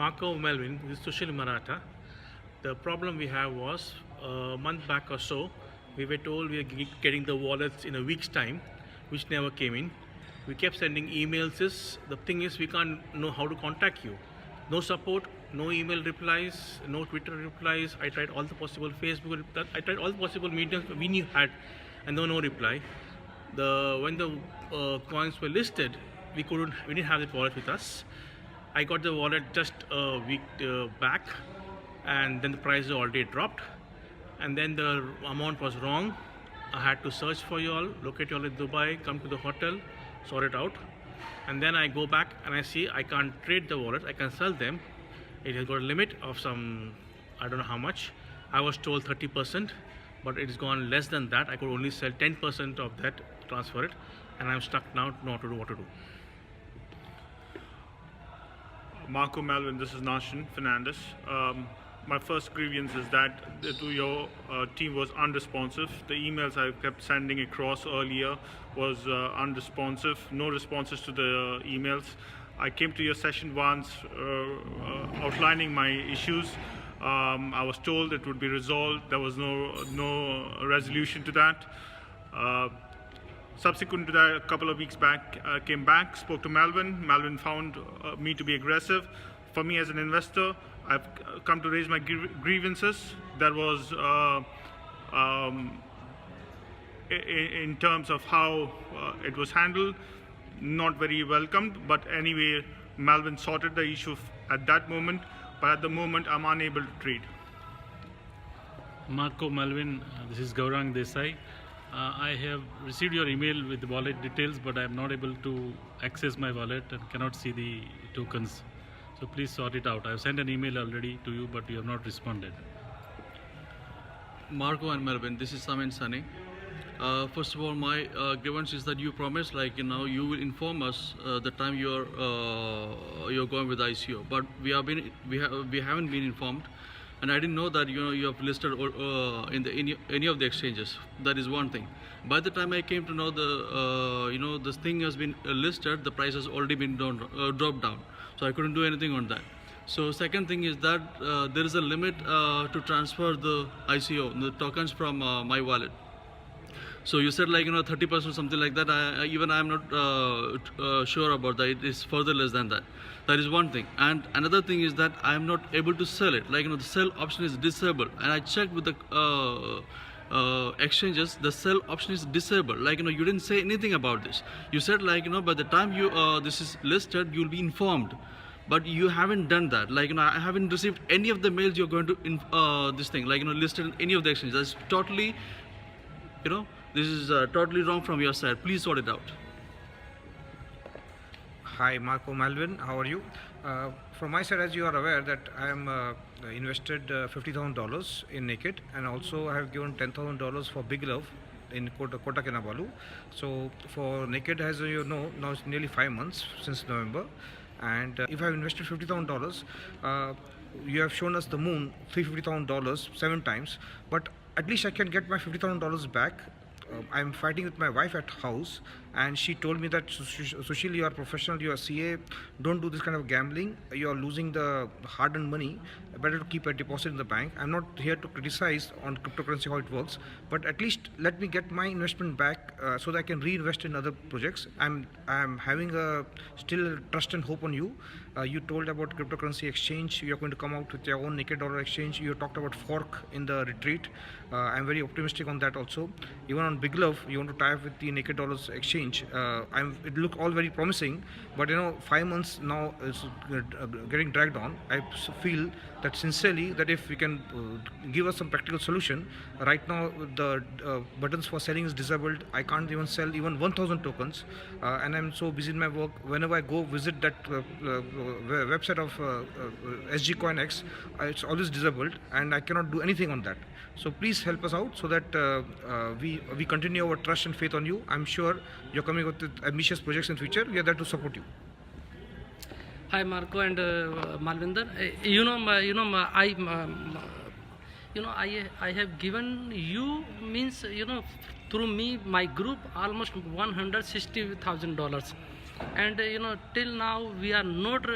Marco Melvin, this is Sushil Maratha. The problem we have was a month back or so, we were told we are getting the wallets in a week's time, which never came in. We kept sending emails. The thing is, we can't know how to contact you. No support, no email replies, no Twitter replies. I tried all the possible Facebook, I tried all the possible mediums we knew had, and there was no reply. When the coins were listed, we didn't have the wallet with us. I got the wallet just a week back, and then the price already dropped, and then the amount was wrong. I had to search for you all, locate you all in Dubai, come to the hotel, sort it out, and then I go back and I see I can't trade the wallet. I can sell them. It has got a limit of some, I don't know how much. I was told 30%, but it has gone less than that. I could only sell 10% of that, transfer it, and I'm stuck now, not to do what to do. Marco Melvin, this is Nashin Fernandez. My first grievance is that your team was unresponsive. The emails I kept sending across earlier was unresponsive, no responses to the emails. I came to your session once outlining my issues. I was told it would be resolved. There was no resolution to that. Subsequent to that, a couple of weeks back, I came back, spoke to Melvin. Melvin found me to be aggressive. For me as an investor, I've come to raise my grievances. That was in terms of how it was handled, not very welcomed. But anyway, Melvin sorted the issue at that moment. But at the moment, I'm unable to trade. Marco Melvin, this is Gaurang Desai. I have received your email with the wallet details, but I am not able to access my wallet and cannot see the tokens. So please sort it out. I have sent an email already to you, but you have not responded. Marco and Melvin, this is Samin Sani. First of all, my grievance is that you promised, you will inform us the time you're going with ICO, but we haven't been informed. And I didn't know that you have listed in any of the exchanges. That is one thing. By the time I came to know this thing has been listed, the price has already been dropped down. So I couldn't do anything on that. So second thing is that there is a limit to transfer the ICO, the tokens from my wallet. So you said 30% something like that. I'm not sure about that. It is further less than that. That is one thing. And another thing is that I am not able to sell it. The sell option is disabled. And I checked with the exchanges, the sell option is disabled. You didn't say anything about this. You said by the time this is listed, you'll be informed. But you haven't done that. I haven't received any of the mails you're going to this thing listed in any of the exchanges. That's totally this is totally wrong from your side. Please sort it out. Hi, Marco Melvin. How are you? From my side, as you are aware, that I am invested $50,000 in Naked, and also I have given $10,000 for Big Love in Kota Kinabalu. So for Naked, as you know, now it's nearly 5 months since November, and if I have invested $50,000, you have shown us the moon $350,000 7 times, but at least I can get my $50,000 back. I'm fighting with my wife at house, and she told me that, Sushil, you are professional, you are CA, don't do this kind of gambling, you are losing the hard-earned money, better to keep a deposit in the bank. I'm not here to criticize on cryptocurrency how it works, but at least let me get my investment back so that I can reinvest in other projects. I'm having still trust and hope on you. You told about cryptocurrency exchange, you're going to come out with your own Naked Dollar exchange. You talked about fork in the retreat. I'm very optimistic on that also. Even on Big Love, you want to tie up with the Naked Dollars exchange. It look all very promising, but 5 months now is getting dragged on. I feel that sincerely that if we can give us some practical solution. Right now the buttons for selling is disabled. I can't even sell even 1,000 tokens, and I'm so busy in my work. Whenever I go visit that website of SG CoinX, it's always disabled, and I cannot do anything on that. So please help us out so that we continue our trust and faith on you. I'm sure you're coming up with ambitious projects in future. We are there to support you. Hi, Marco and Malvinder. I have given you through me my group almost $160,000. and till now we are not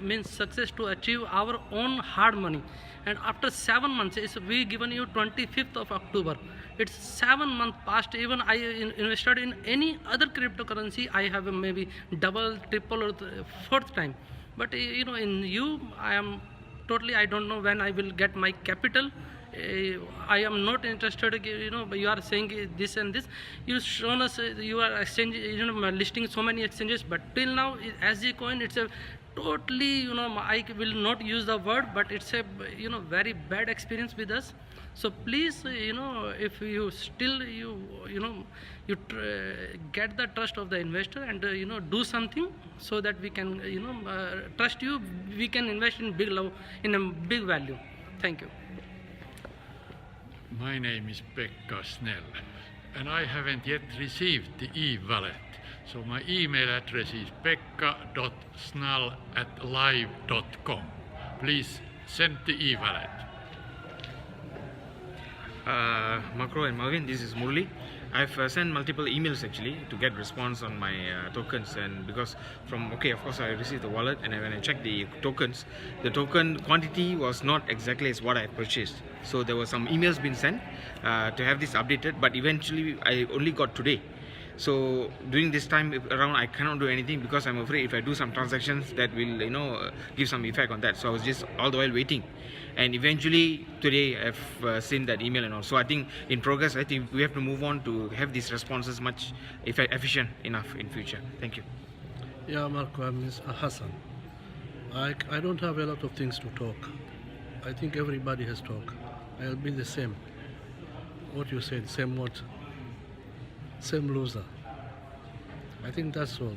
means success to achieve our own hard money. And after 7 months, we given you 25th of October. It's 7 months past. Even I invested in any other cryptocurrency, I have maybe double, triple, or fourth time. But in you, I am totally. I don't know when I will get my capital. I am not interested. But you are saying this and this. You shown us you are exchange, listing so many exchanges. But till now, SG Coin, it's a totally, I will not use the word, but it's a very bad experience with us. So please, if you still get the trust of the investor, and do something so that we can trust you, we can invest in a big value. Thank you. My name is Pekka Snell, and I haven't yet received the e-wallet. So my email address is pekka.snell@live.com. Please send the e-wallet. Marco and Marvin, this is Murli. I've sent multiple emails actually to get response on my tokens, and because of course I received the wallet, and when I checked the tokens, the token quantity was not exactly as what I purchased. So there were some emails being sent to have this updated, but eventually I only got today. So during this time around, I cannot do anything because I'm afraid if I do some transactions, that will give some effect on that. So I was just all the while waiting, and eventually today I've seen that email and all. So I think in progress, I think we have to move on to have these responses much efficient enough in future. Thank you. Yeah, Marco, I'm Hassan. I don't have a lot of things to talk. I think everybody has talk. I'll be the same. What you said, same what? Same loser. I think that's all.